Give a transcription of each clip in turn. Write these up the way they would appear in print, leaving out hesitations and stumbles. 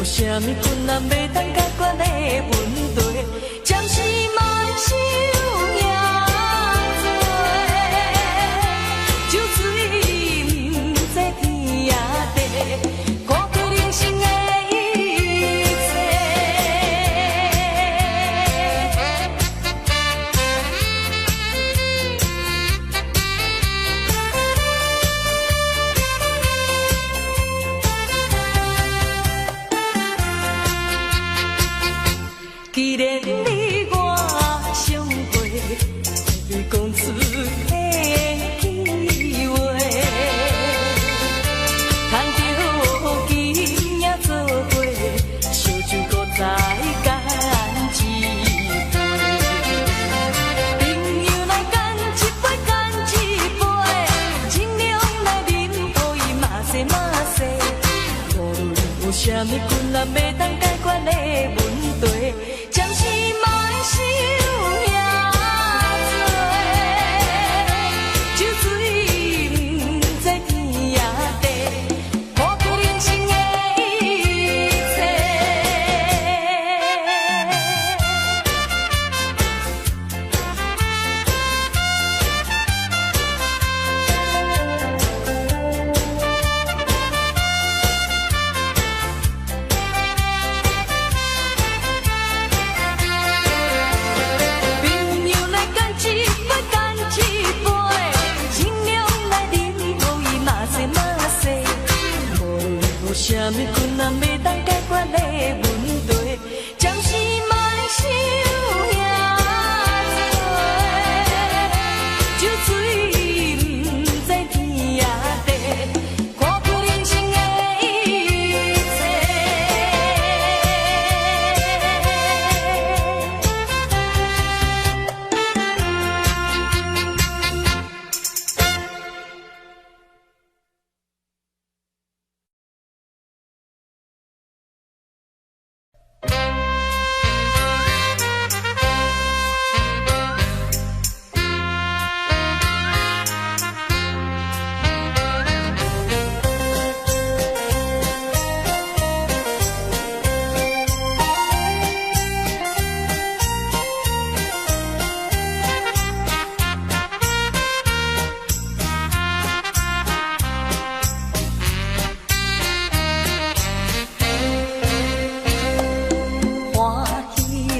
啥物困难袂当解决的问题，暂时莫想遐多，酒醉毋知天也地，看透人生的一切。既然你我相陪，你讲出的气话，通着今夜做伙，烧酒搁再干一杯。朋友来干一杯，干一杯，尽量来饮，互伊嘛西嘛西。无论有啥物困难袂当解决的问题。暂时莫想遐多，酒醉毋知天也地，看透人生的一切。啥物困难袂当解决的问题，暂时莫想遐多，酒醉毋知天也地，看透人生的一切。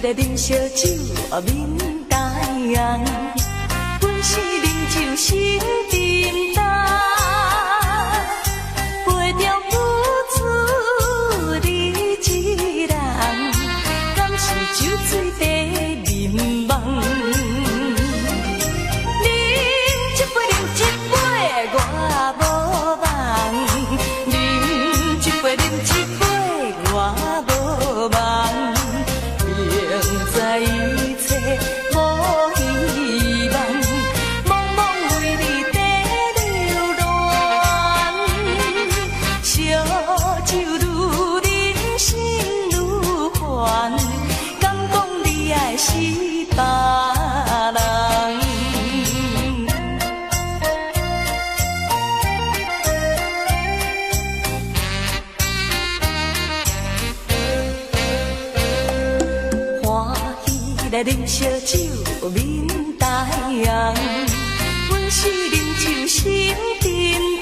来饮烧酒，面带红，阮是饮酒心沉重，陪着付出你一人，敢是酒醉地眠梦？饮一杯，饮一杯，我无梦；饮一杯，饮一杯，我无梦。在一切无希望，茫茫为你在流浪，烧酒愈饮心愈烦，敢讲你爱是别人？来饮烧酒，面带红，阮是饮酒心沉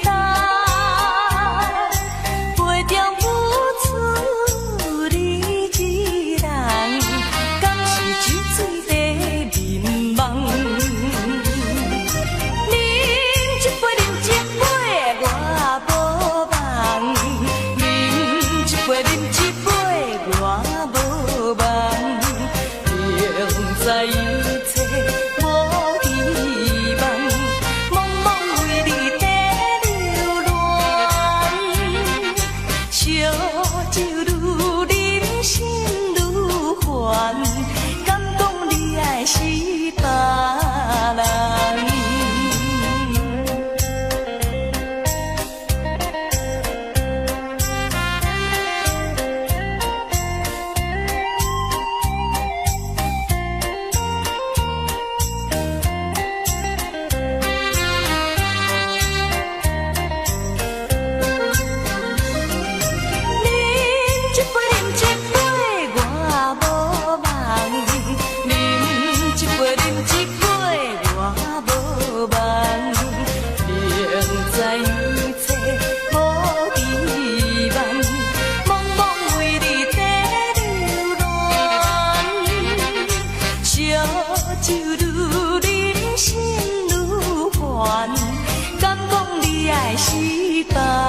重，陪着付出你一人，敢是酒醉地眠梦？饮一杯，饮一杯，我无梦；饮一杯，饮一杯，我无梦。在一切无希别人。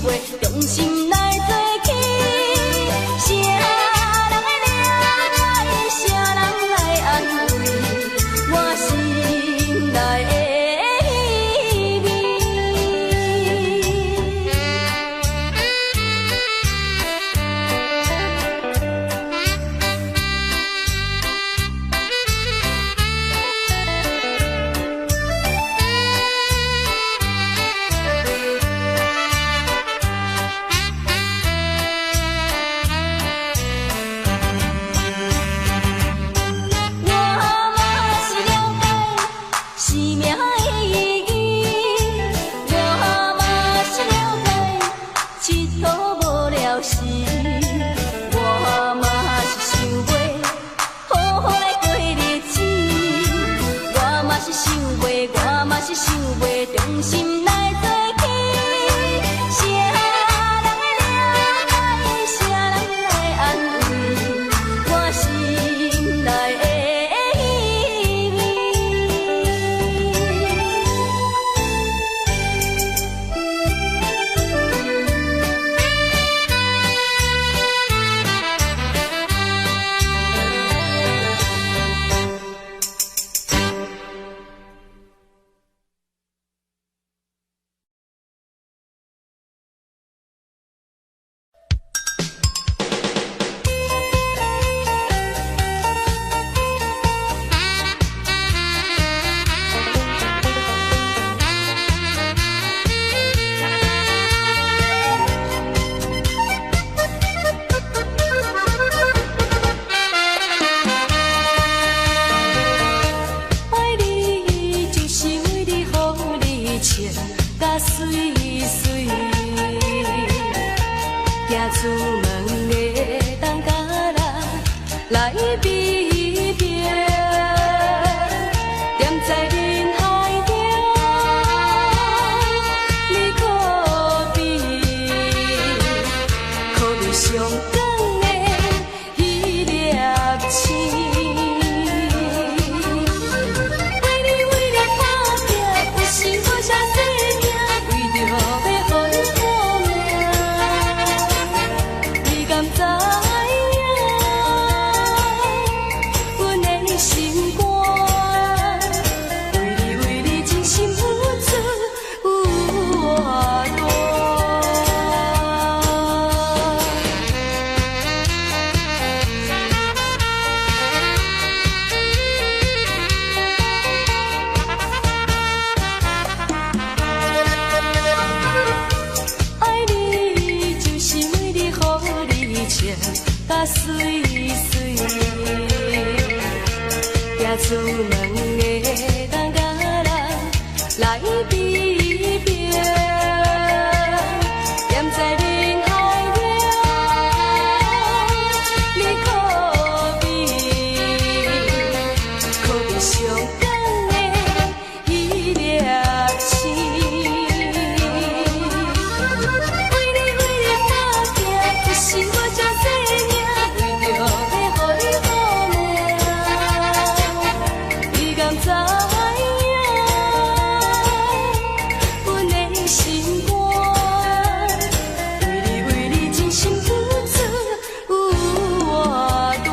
为你打拼，有时。甲水水，行出门的人甲人来比拼，踮在人海中，你可比上港的迄粒星。为你打拼，一生我这生命，为着要予你好命，你敢知影？阮的心肝，为你真心付出有偌大。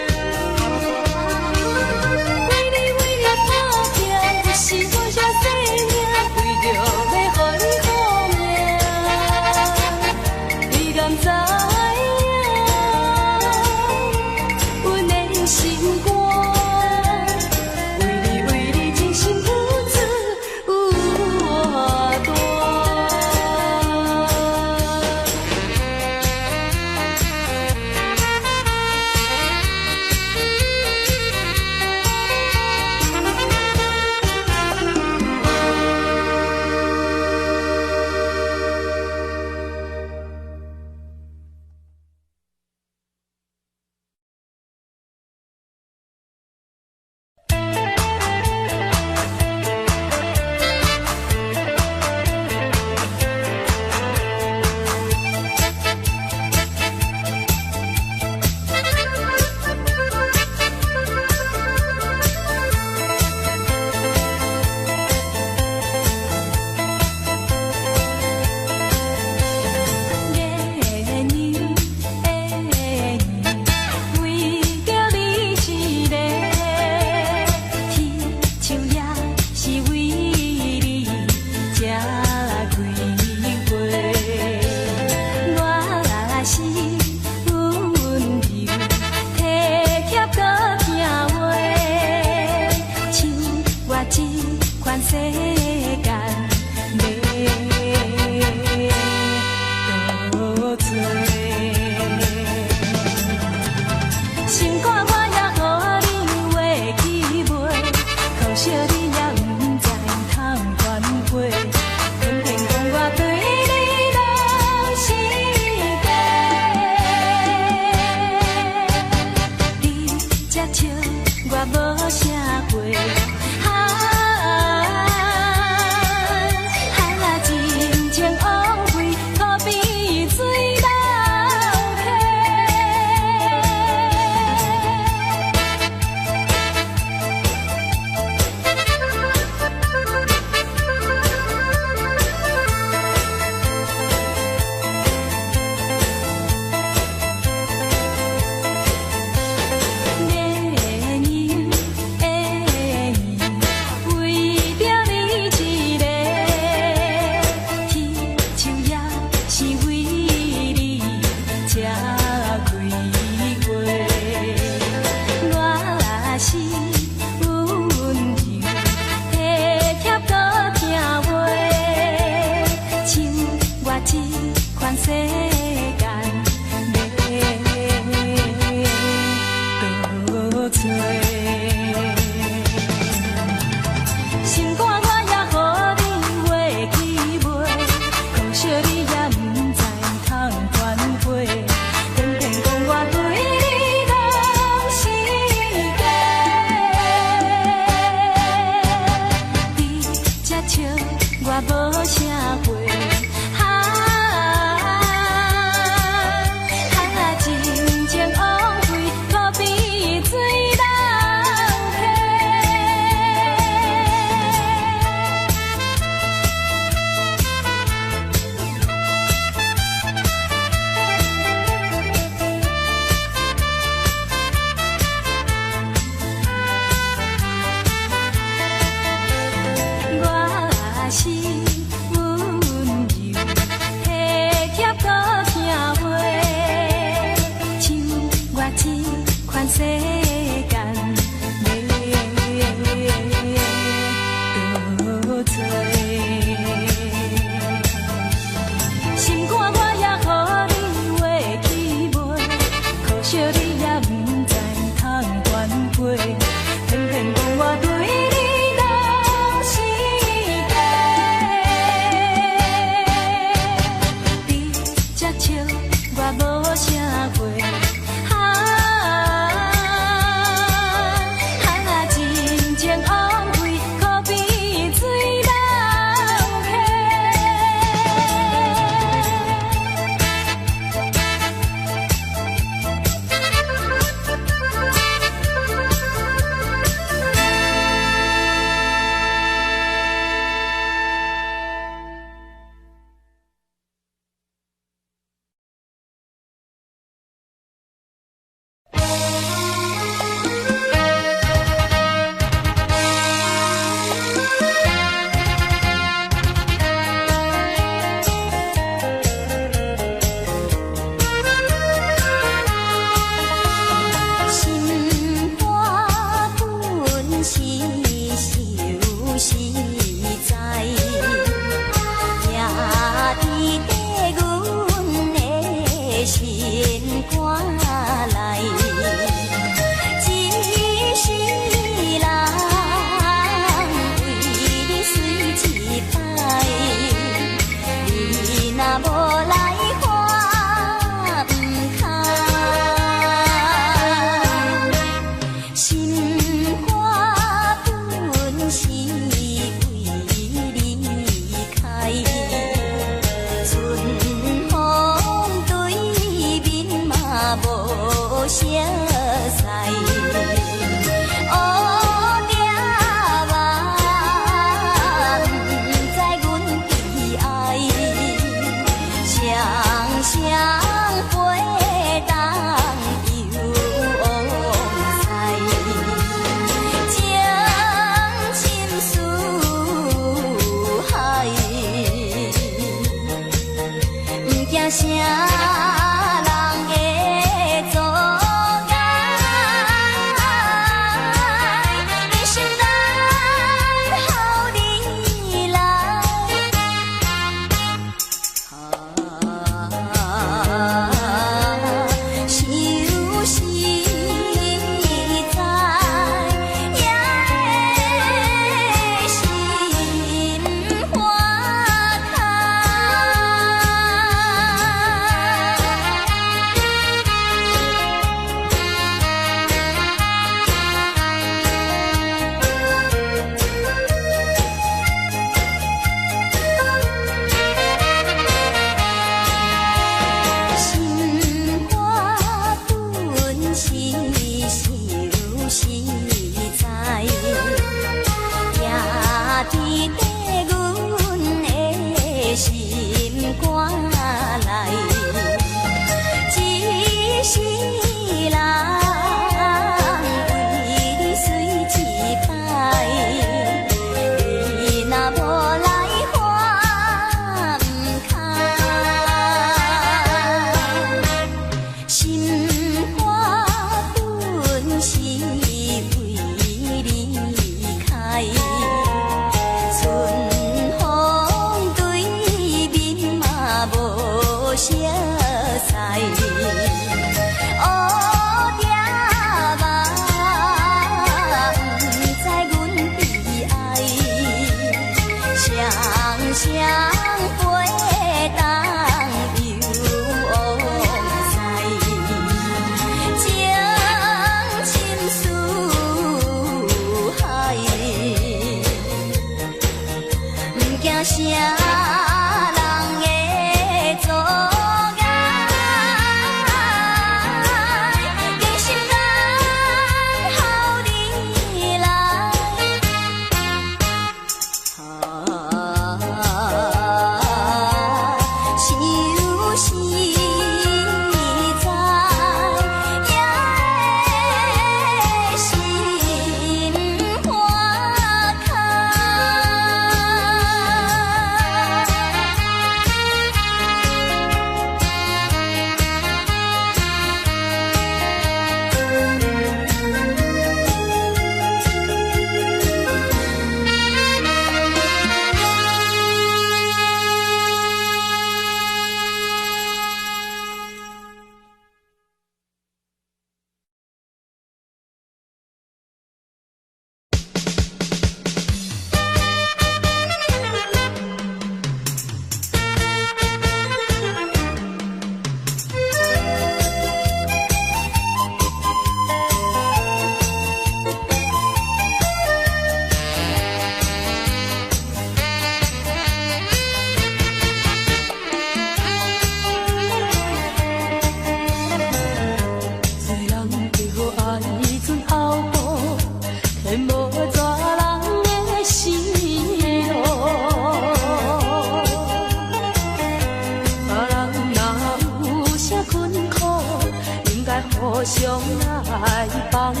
互相来帮助。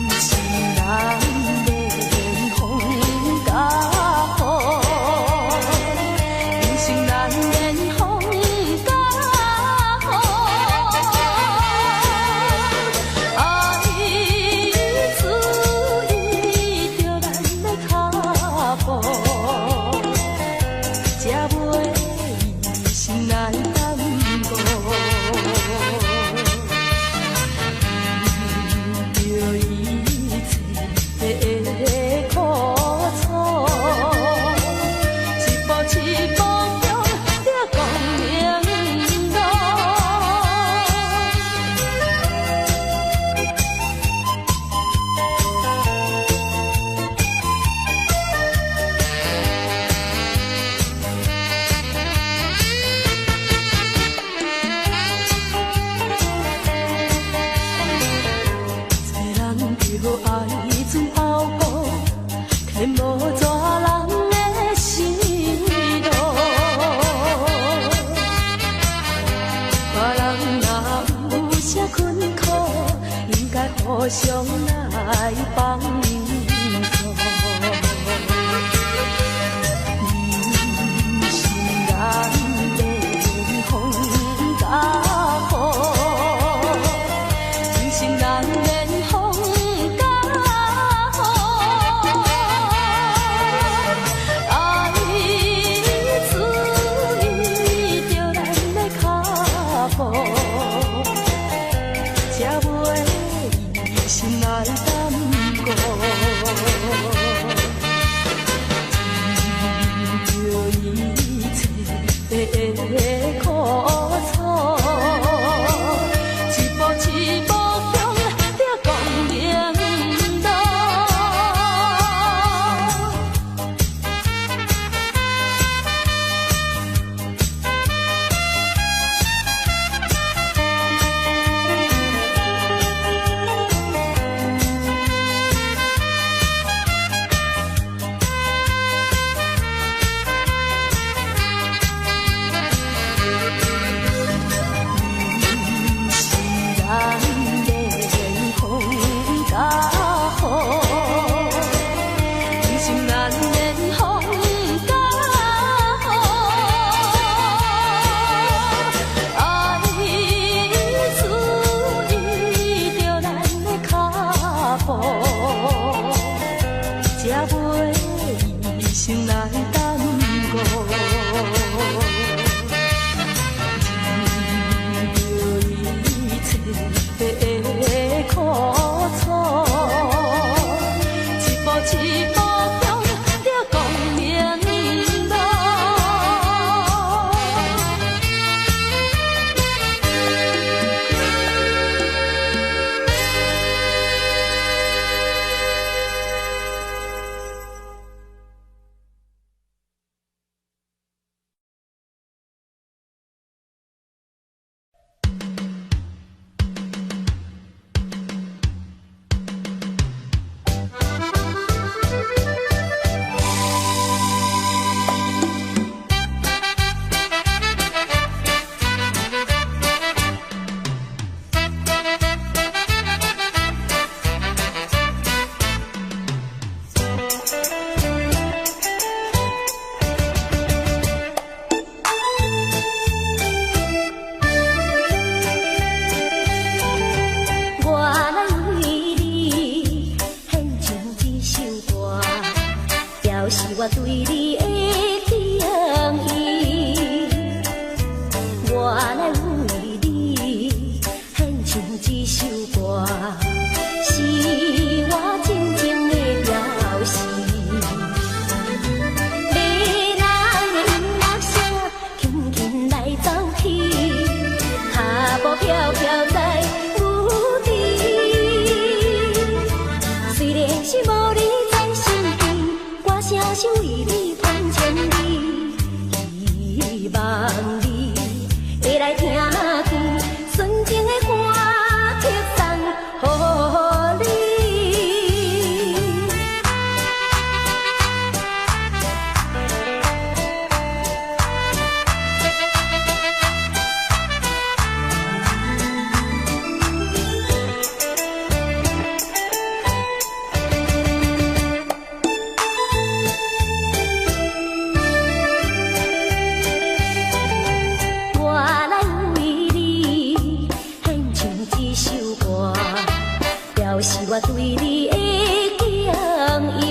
人是人免风甲雨，人是人免风甲雨，爱注意着咱的脚步。才袂心难担。才袂医生来耽误。忍着一切的苦楚，一步一步向着光明路。我对你的敬意，我来为你献唱这首歌，是我真情的表示。迷人的音乐声轻轻来走去，脚步飘飘在舞池。虽然是无你在身边，我声是为你传千里，希望你会来听见纯情的歌曲送予你。表示我对你的敬意，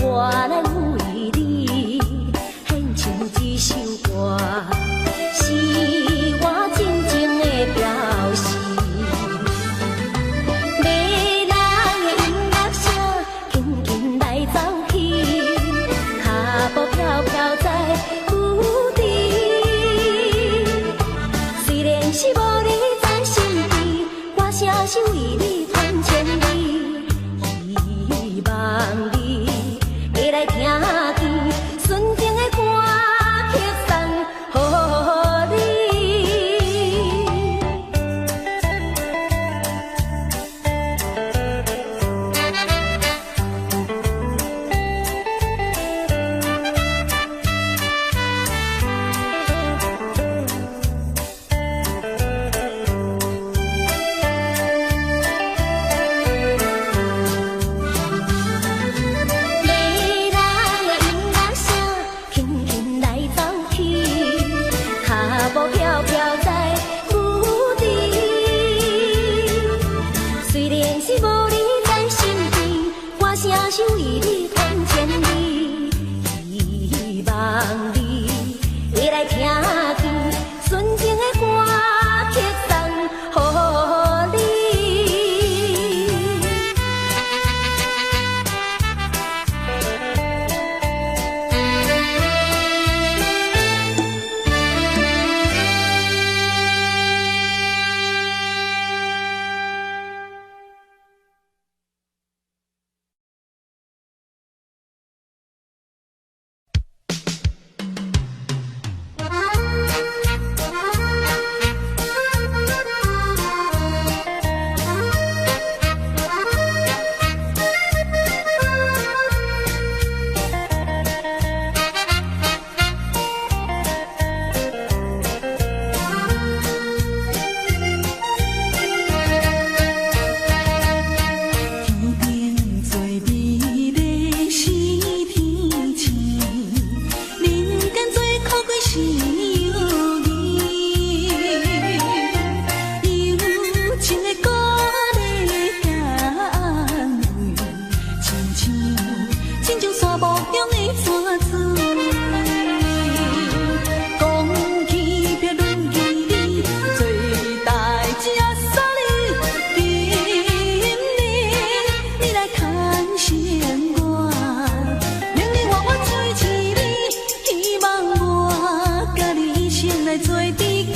我来为你献唱这首歌，是我真情的表示。迷人的音乐声轻轻来走去，脚步飘飘在舞池。虽然是无你在身边，我声是为你传千里，希望你会来听见纯情的歌曲送予迷人的音乐声轻轻来走去，脚步飘飘在舞池。虽然是无你在身边，我声是为你传千里，希望你会来听见纯情的歌曲送予的泉水。讲起别论起你，做代志啊煞你，今日你来牵绳我，明日我追起你，希望我甲你一生来做知己。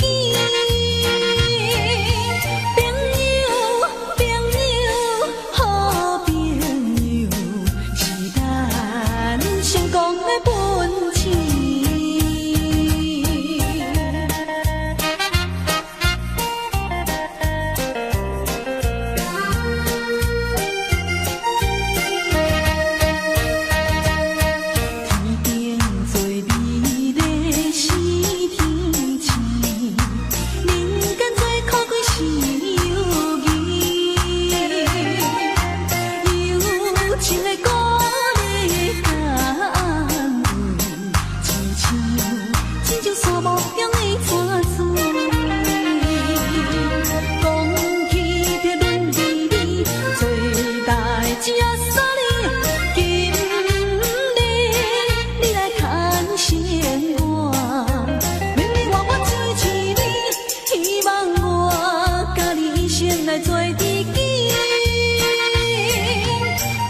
来做知己，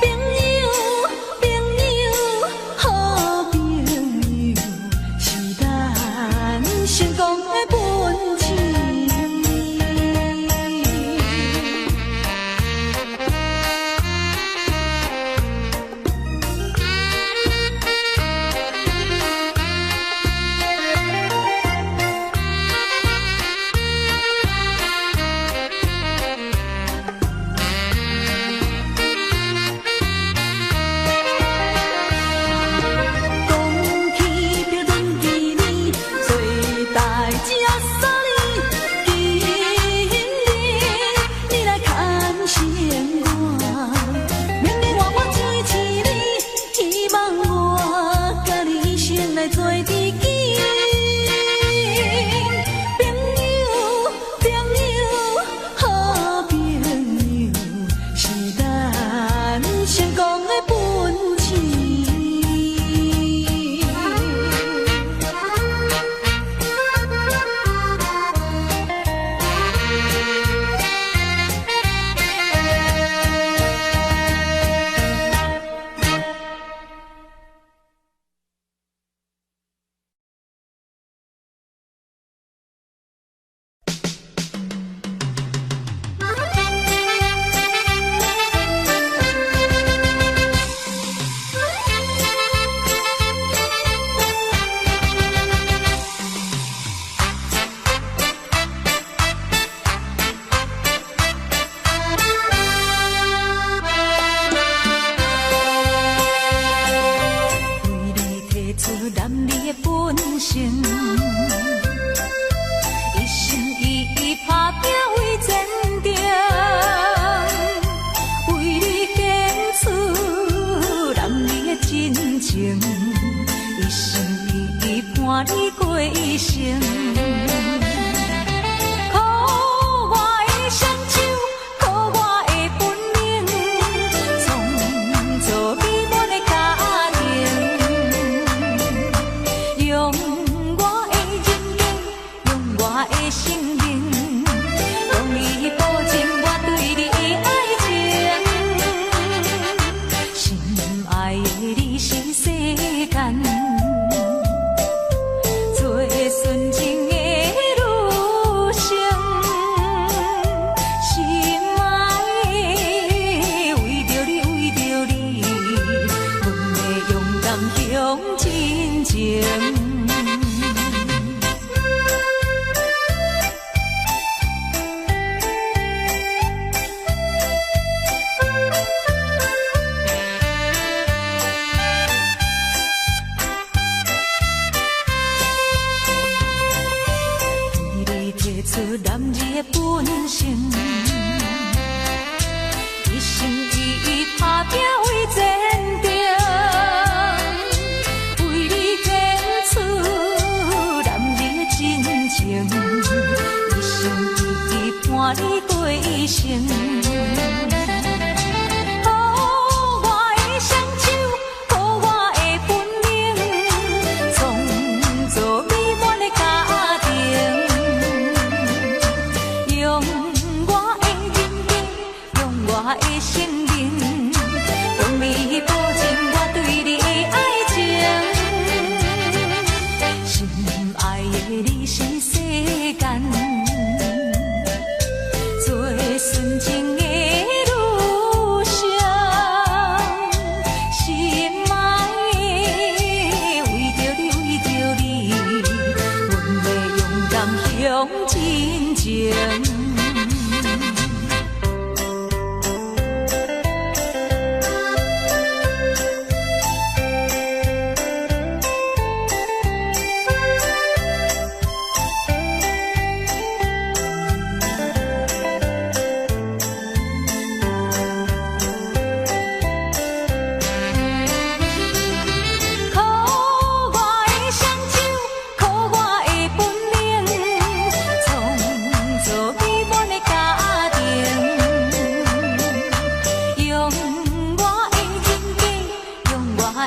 朋友，朋友，好朋友，是咱成功的本钱。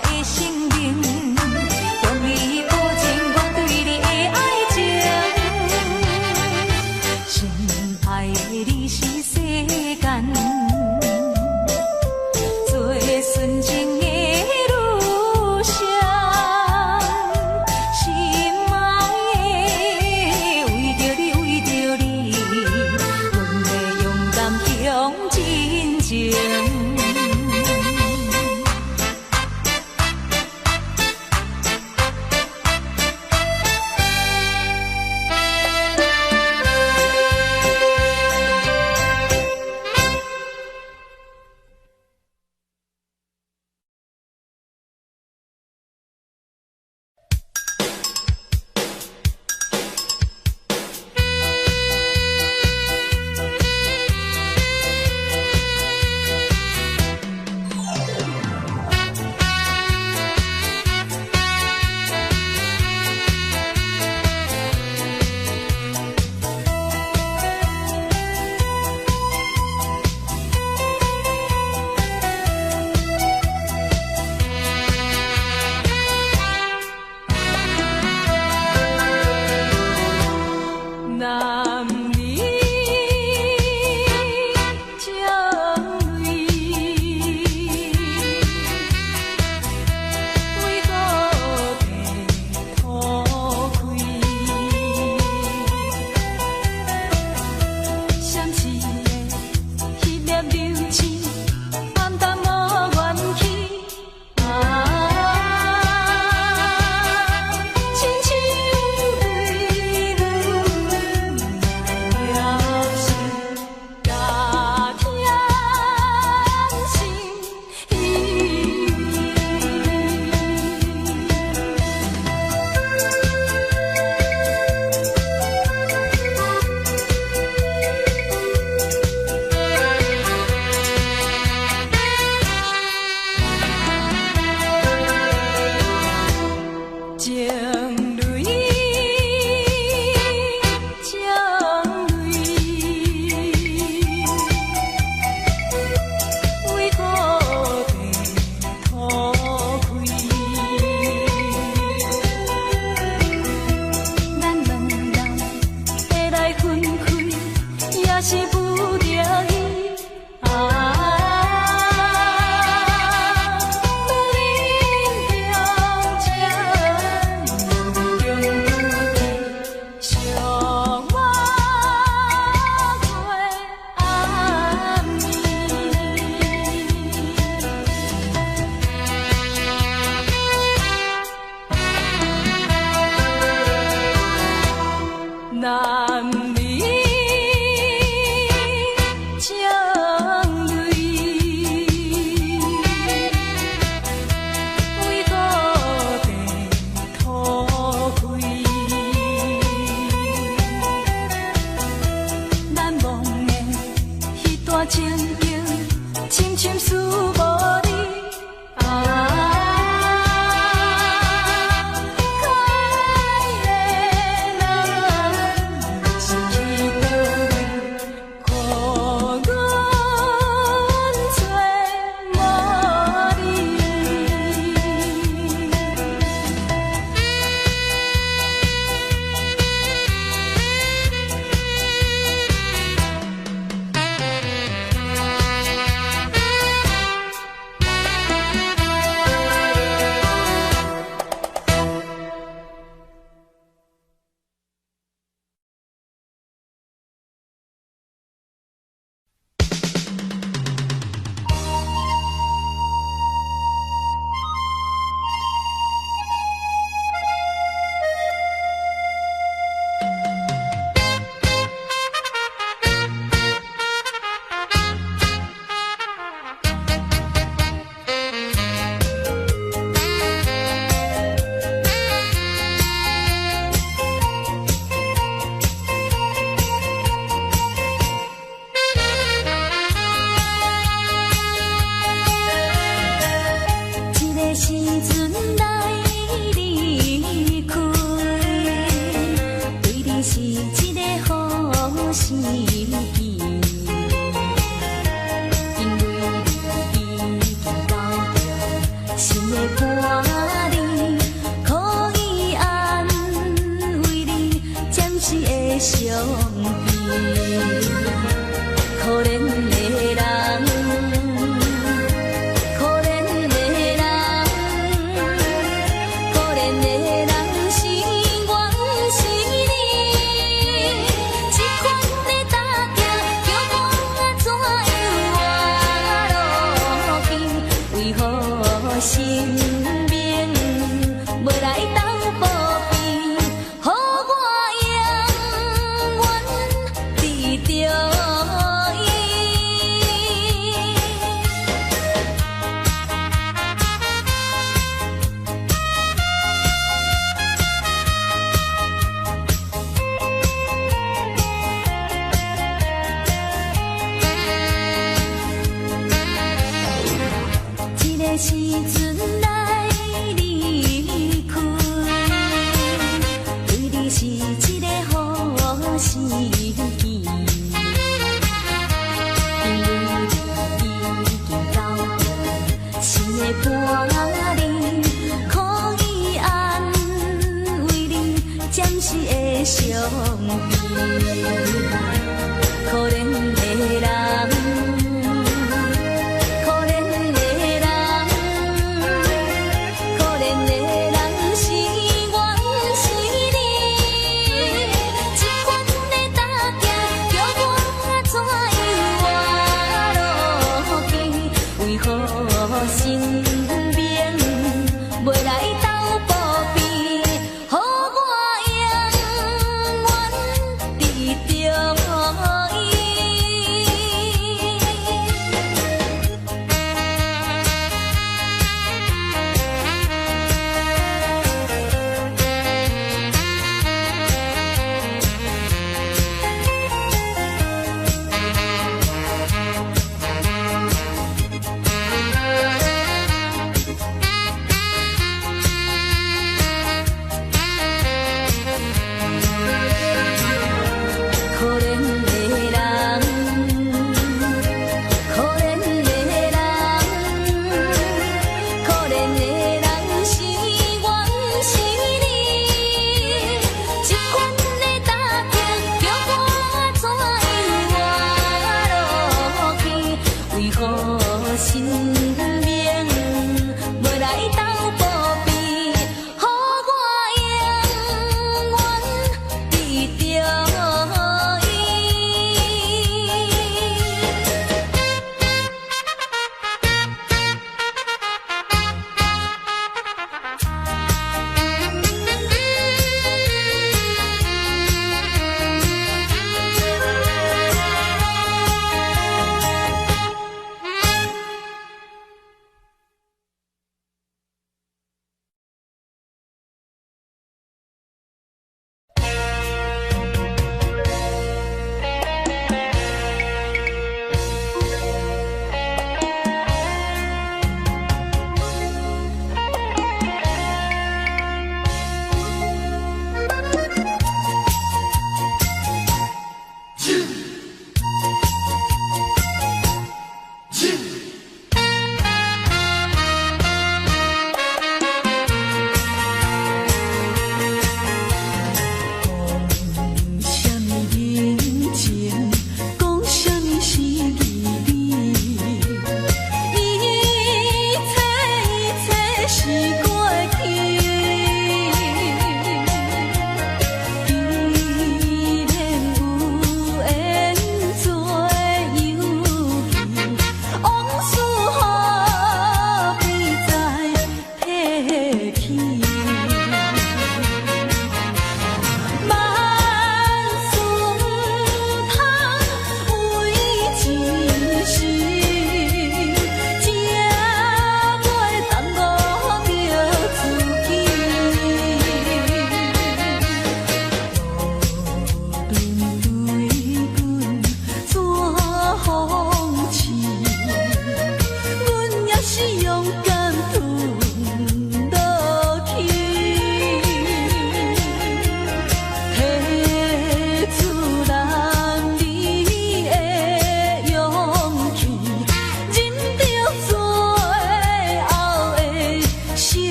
的生命，用你保证我对你的爱情，深爱的你是世间最纯情的女性，心爱的，为着你，为着你，阮会勇敢向前情。为何生命无来斗保庇，予我永远记着伊。一个时阵来离开，对你是一个好时机，因为你已经走过新的伴侣，可以安慰你暂时的伤悲，可怜的人。生命袂来斗保庇，予我永远记着伊。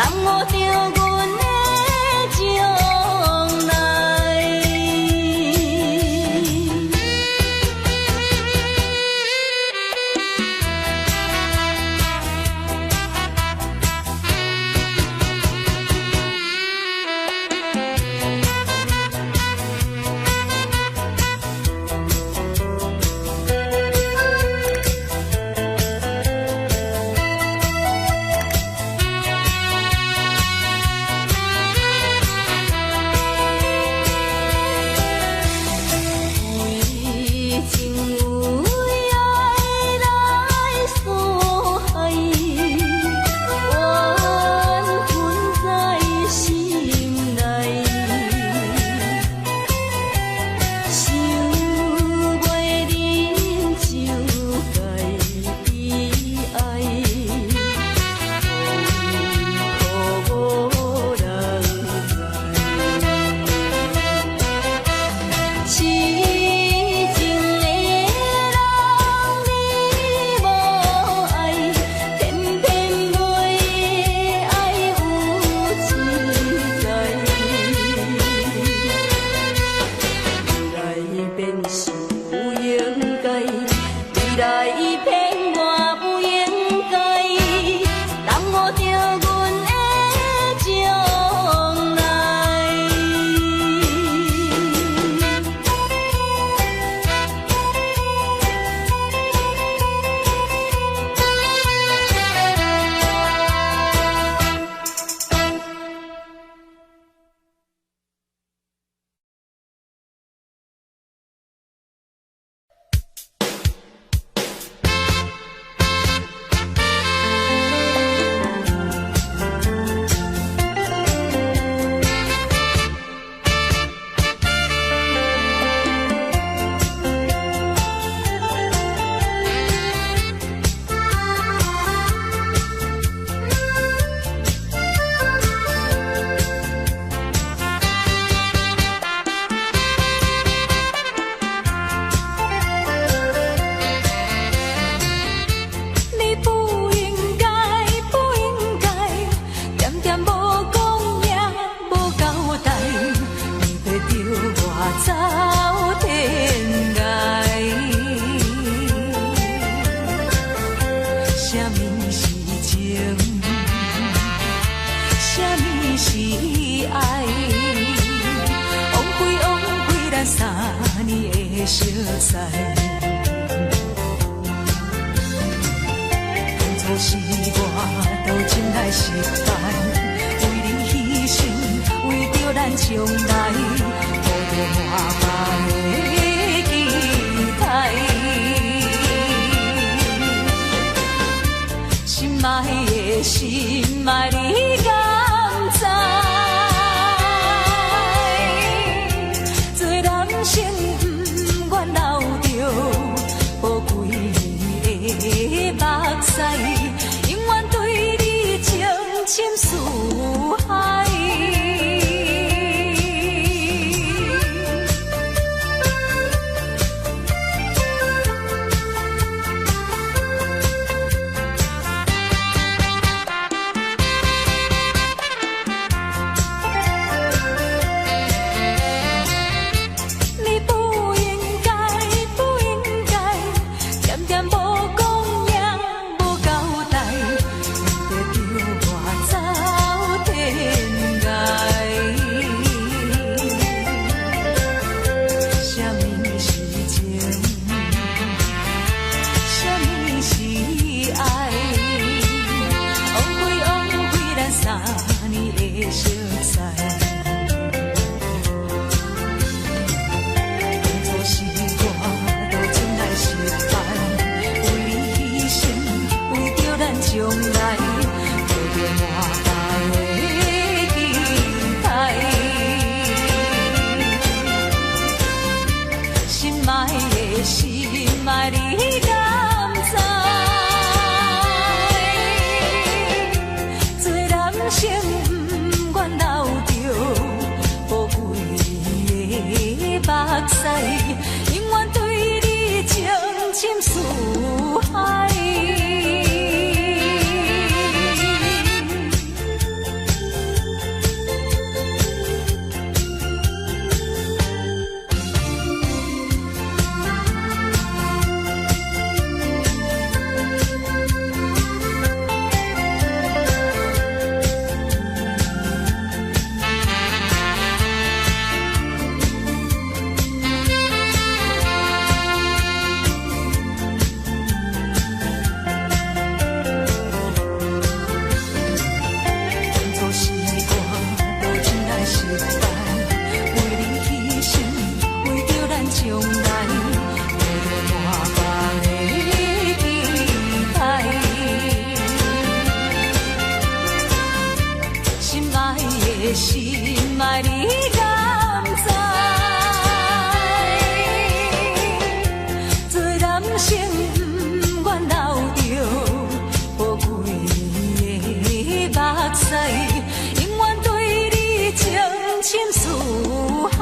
握着阮的将来。的心爱你敢知？做男生不愿流着宝贵的目屎，永远对你情深似海。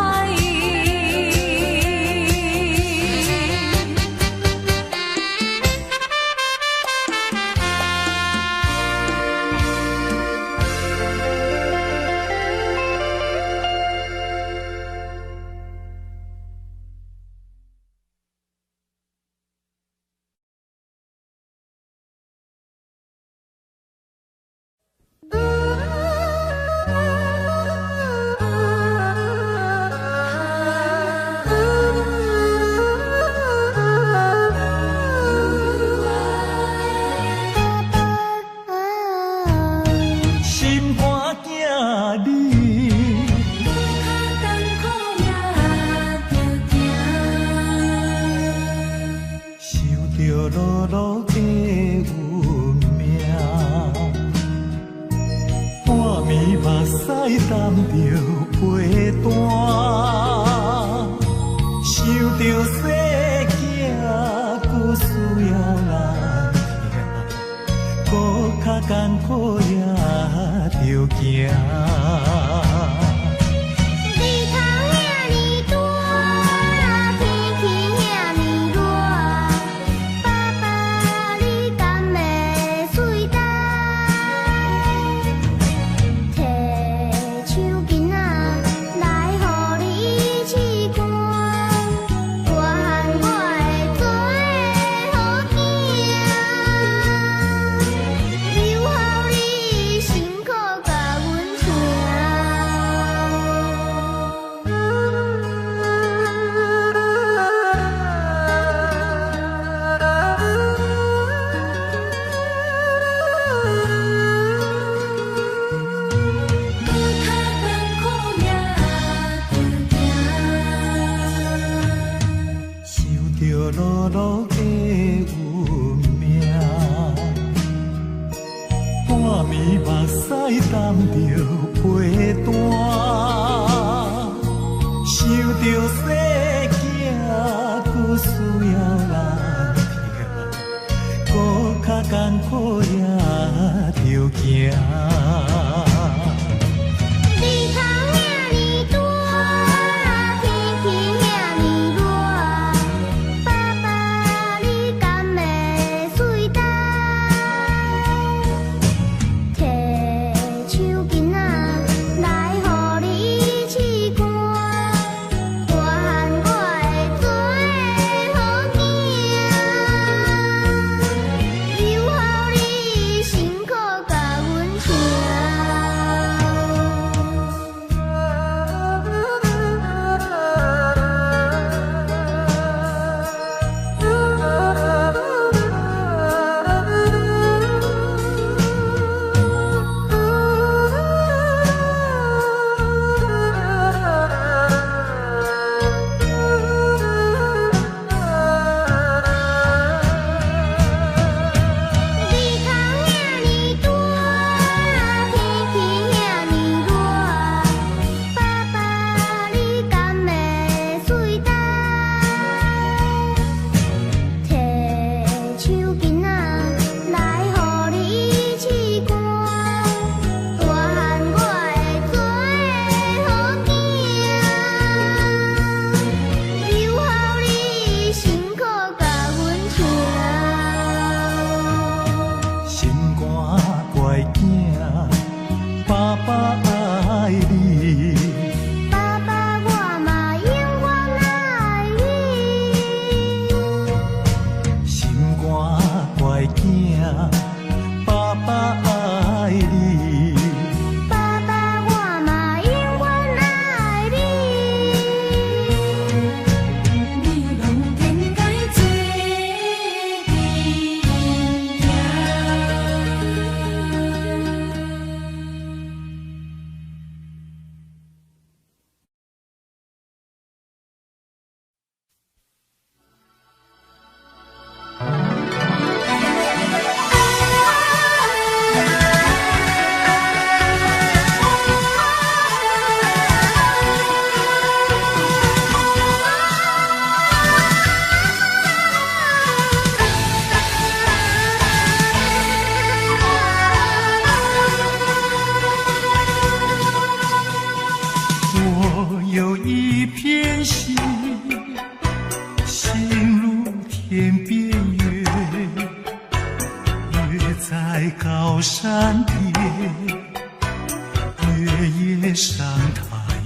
上台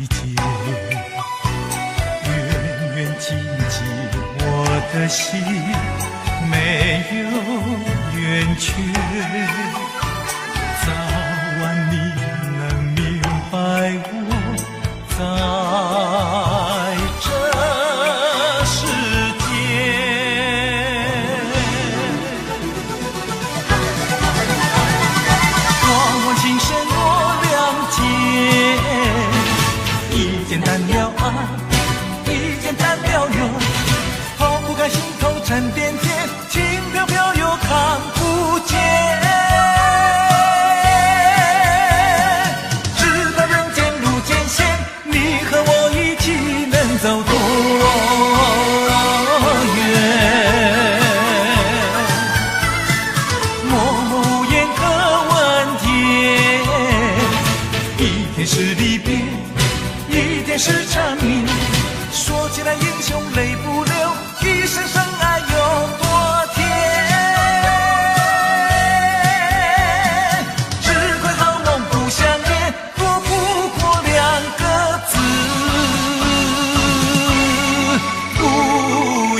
阶，远远近近我的心没有圆缺，早晚你能明白我在这世间。望望情深我两肩，一肩担了爱，一肩担了忧，抛不开心头沉甸甸，轻飘飘又看不见。直到人间路艰险，你和我一起能走多远？默默无言可问天，一天是离别，一天是缠绵。说起来英雄泪不流，一生深爱有多甜。只怪好梦不相恋，躲不过两个字无缘。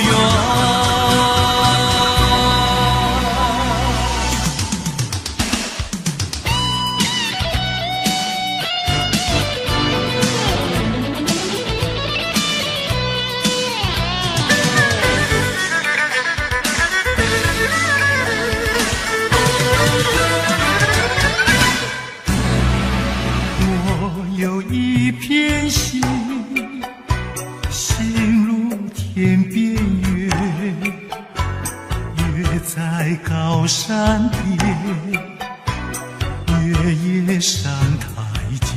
有一片心，心如天边月，月在高山边，月夜上台阶，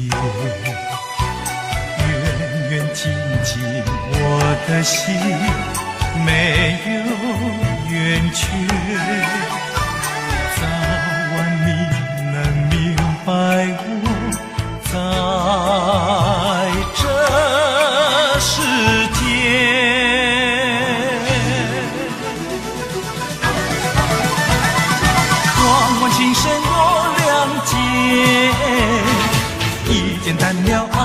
远远近近我的心没有圆缺，早晚你能明白我在这世间。望望情深我两肩，一肩担了爱，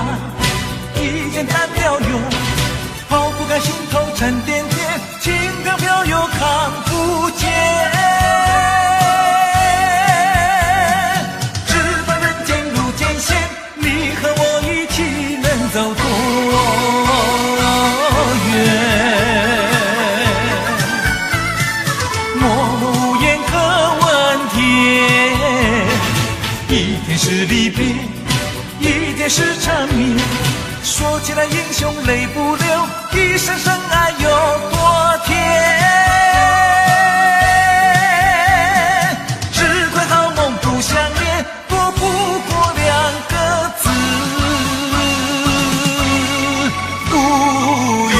一肩担了忧，抛不开心头沉甸甸，轻飘飘又看不见。走多远？默默无言可问天，一天是离别，一天是缠绵。说起来英雄泪不流，一生深爱有多甜。只怪好梦不相恋，躲不过两个字无缘。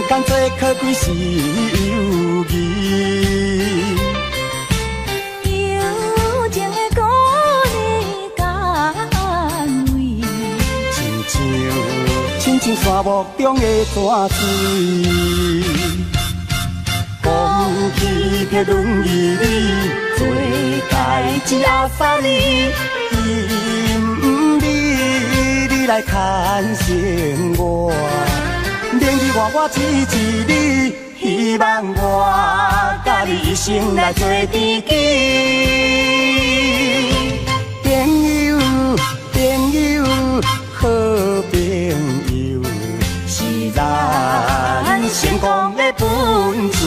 甘做可贵是友谊，友情的鼓励甘慰，亲像沙漠中的泉水。风起撇轮椅里，做代志阿萨你，因你来看生我。明日我支持你，希望我甲你一生来做知己。朋友，朋友，好朋友，是咱成功的本钱。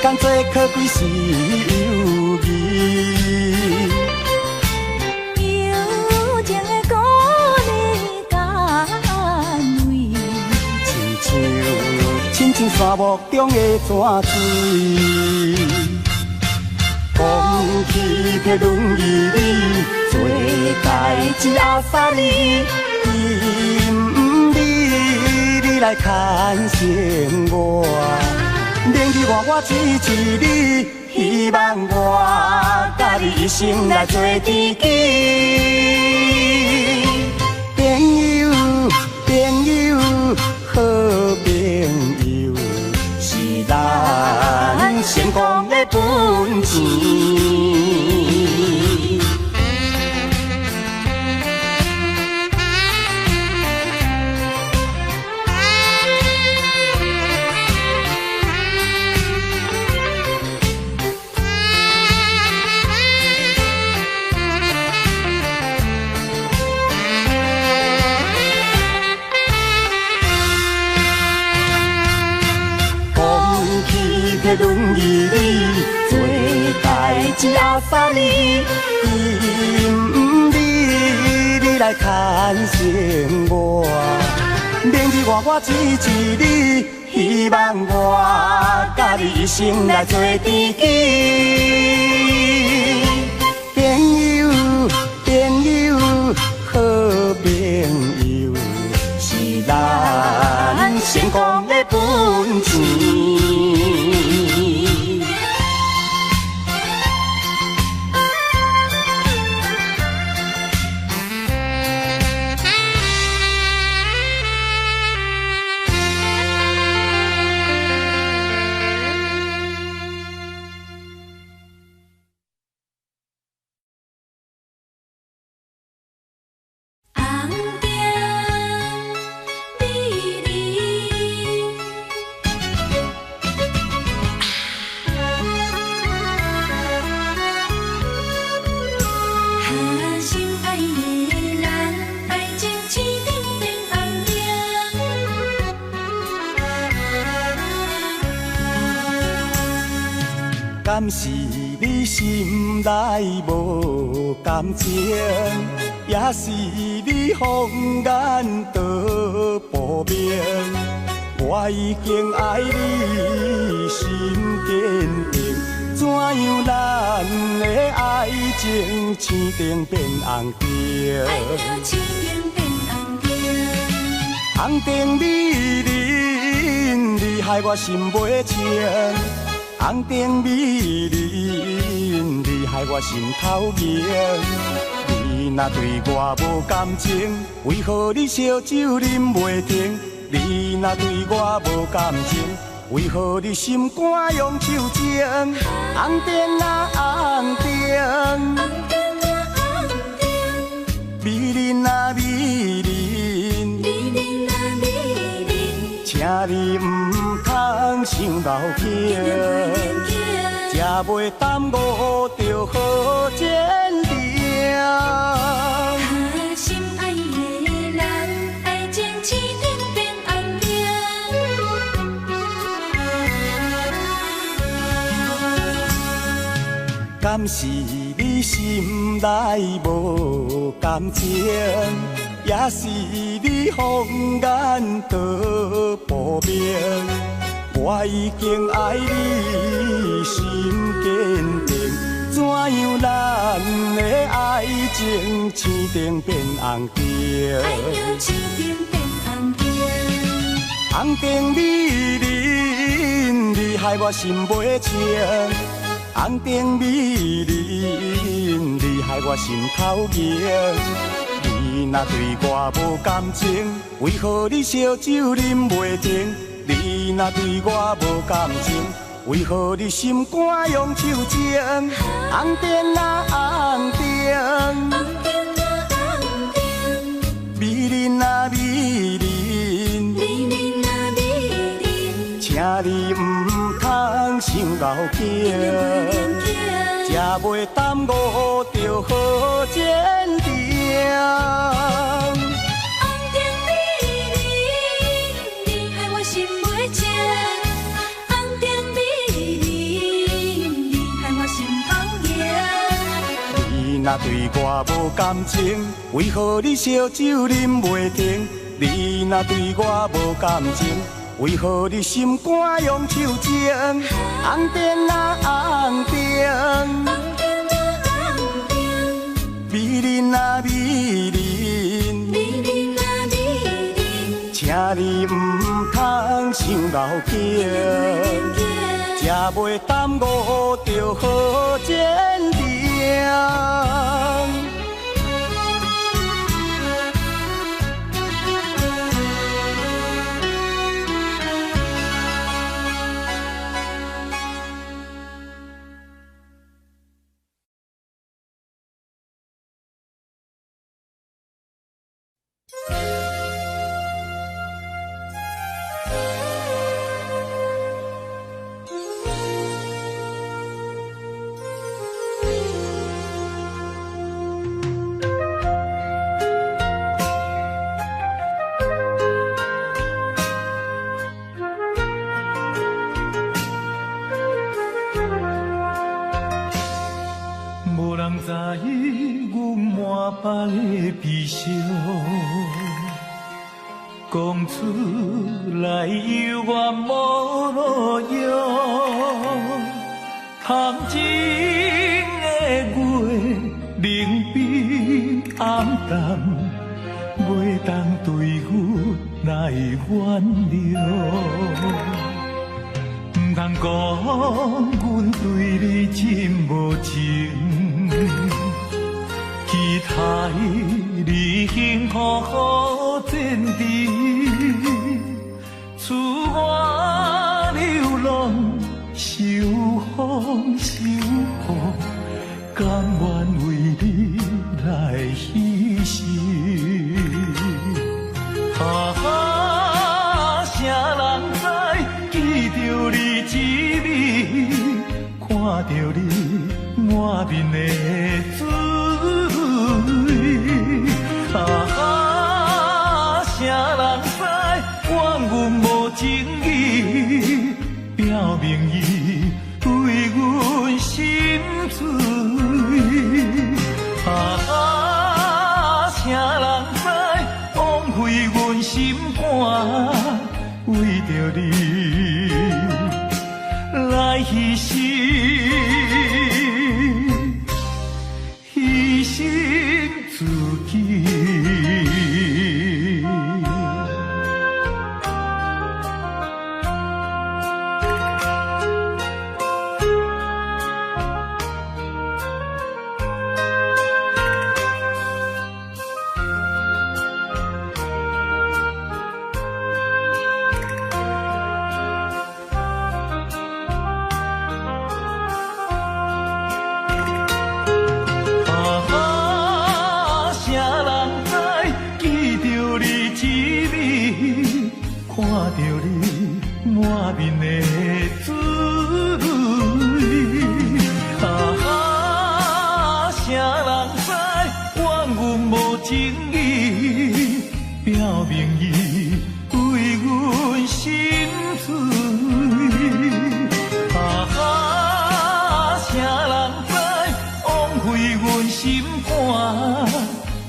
人做可贵是友谊，友情的鼓励甘为，亲像沙漠中的泉水。风起在轮椅里，做代志压煞你，因你来牵绳我。年纪外我支持你，希望我甲你一生来做知己。朋友，朋友，好朋友，是咱成功的本钱。在轮椅里做代志压煞你，因你来牵绳我。年纪外我支持你，希望我甲你一生来做知己。朋友，朋友，好朋友，是咱成功的本钱。敢是你心内无感情，也是你放眼道不明。我已经爱你心坚定，怎样咱的爱情青灯变红灯？爱着青灯变红灯，红灯美人，你害我心袂清。红灯美人，你害我心头凝。你若对我无感情，为何你烧酒啉袂停？你若对我无感情，为何你心肝用手情？红灯啊红灯，美人啊美人，请你唔通想老境，才袂耽误着好前程。心爱的人，爱情青灯变红灯。敢是你心内无感情，也是你放眼道不明。我已经爱你心坚定，怎样咱的爱情青灯变红灯？爱着青灯变红灯，红灯美人，你害我心袂清。红灯美人，你害我心头凝。你若对我无感情，为何你烧酒啉袂停？你若对我无感情，为何你心肝用手情？红灯啊红灯，美人啊美人，请你唔通伤老惊，才袂耽误着好前程。若对我无感情，为何你烧酒啉袂停？你若对我无感情，为何你心肝用手情？红灯啊红灯，美人啊美人，请你唔通伤老惊，才袂耽误着好前程。知阮满腹的悲伤，讲出来犹原无路用。谈情的月，冷冰暗淡，袂当对阮来原谅。唔通讲阮对你真无情。期待你幸福好前程，赐我流浪受风受雨，甘愿为你来牺牲。啥人知记着你滋味，看着你满面的水。啥人知怨阮无情义，表明伊为阮心碎。啥人知枉费阮心肝，为着你来牺牲。自己。看着你满面的滋味，啥人知怨阮无情义，表明伊为阮心碎。啥人知枉费阮心肝，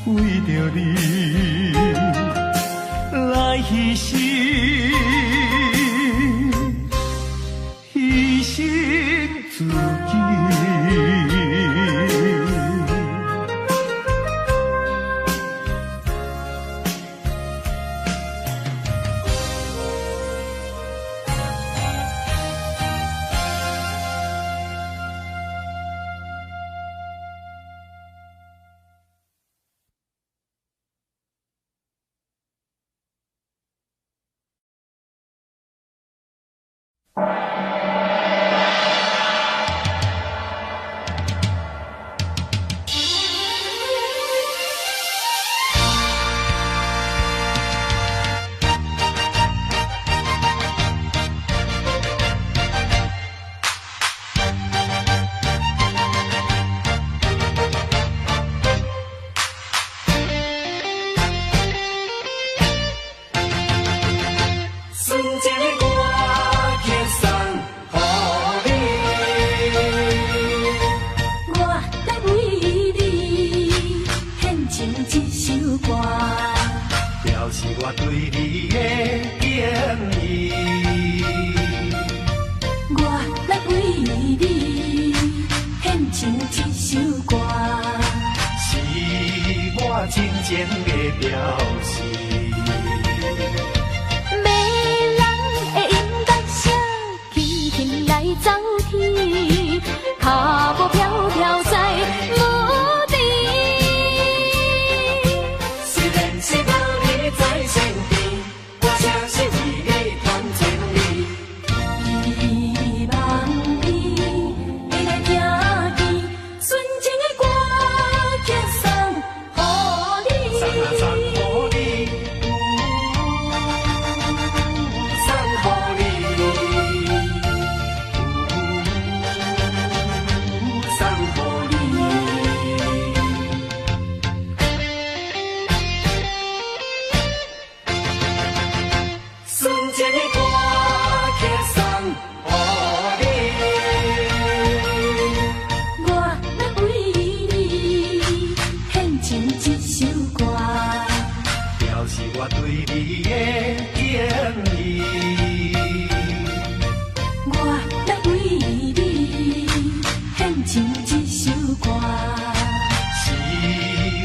为着你来牺牲。牺纯情的歌曲送予你，我来为你献唱一首歌，表示我对你的敬意。我来为你献唱一首歌，是我真情的表示。走去，脚步飘飘在无地。虽然是无你在身边，我诚心为你传千里。希望你会来听见纯情的歌曲送予你。送啊送予你，送予你。我对你的敬意，我来为你献唱一首歌，是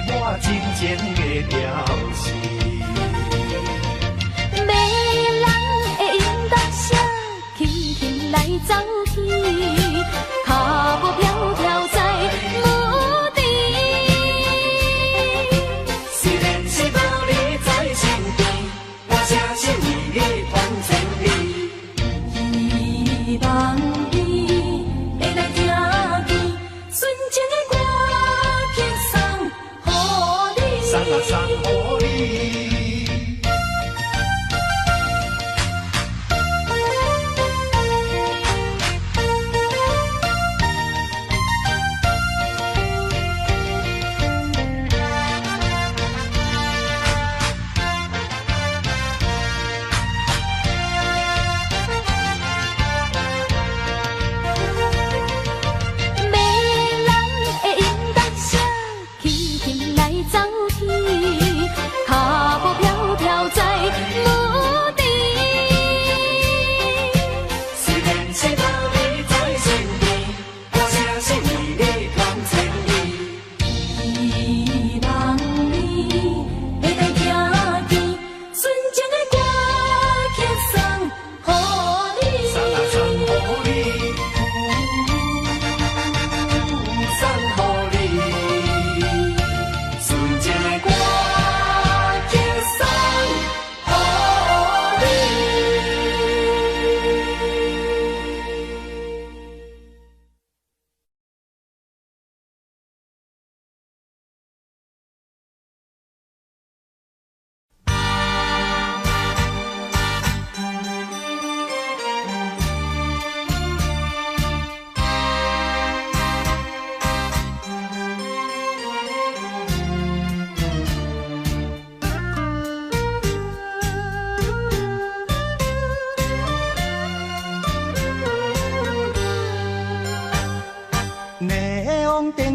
我真情的表示。迷人的音乐声，轻轻来走去，脚步飘飘在无地。虽然是无你在身边，我诚心为你传千里。希望你会来听见纯情的歌曲送予你。送啊送予你。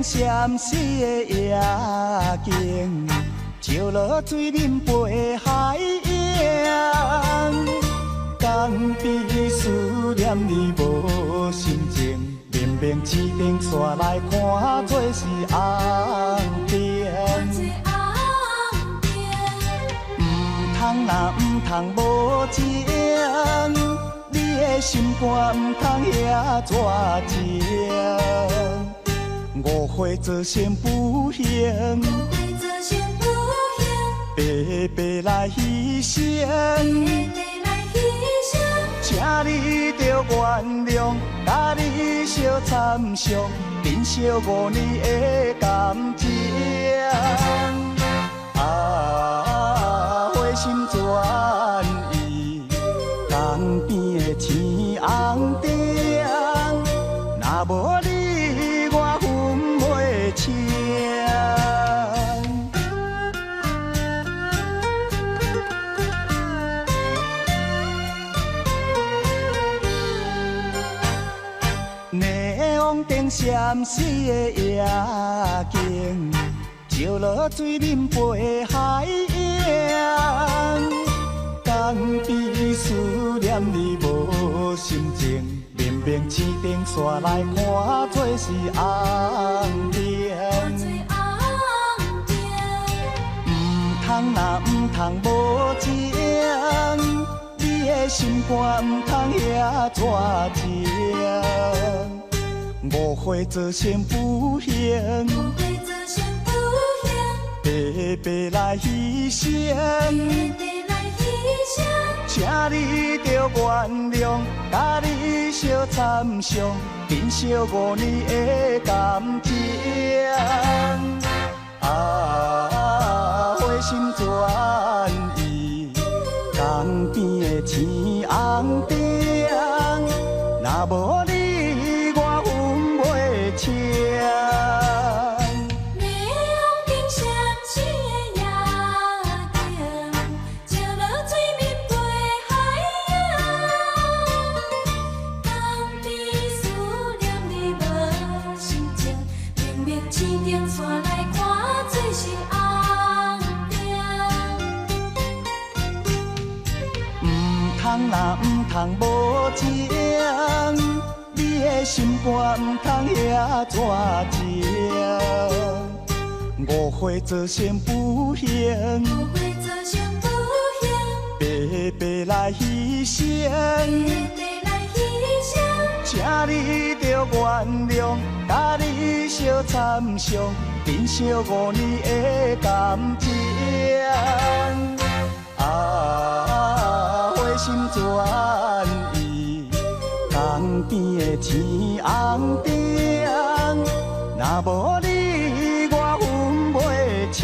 闪烁的夜景，照落水面飞海洋。江边思念你无心情，明明市顶煞来看做是红灯。唔通若唔通无情，你的心肝唔通遐绝情。误会做成不幸，白白来牺牲。请你着原谅，甲你相参详，珍惜5年的感情。花心转意，江边的青红灯，若无你我分袂清。边闪烁的夜景，照落水面陪海洋。江边思念你无心情，绵绵市顶煞来看做是红灯。唔通无情，你的心肝唔通遐绝情。误会做先不行，白白来牺牲。请你着原谅，甲你相参详，珍惜5年的感情。花心转意，江边的青红灯，若无你我分袂清。若唔通无情，你的心肝唔通遐绝情。误会做先不行，白白来牺牲。请你着原谅，甲你相参详，珍惜5年的感情。花心转意，江边的青红灯，若无你我分袂清。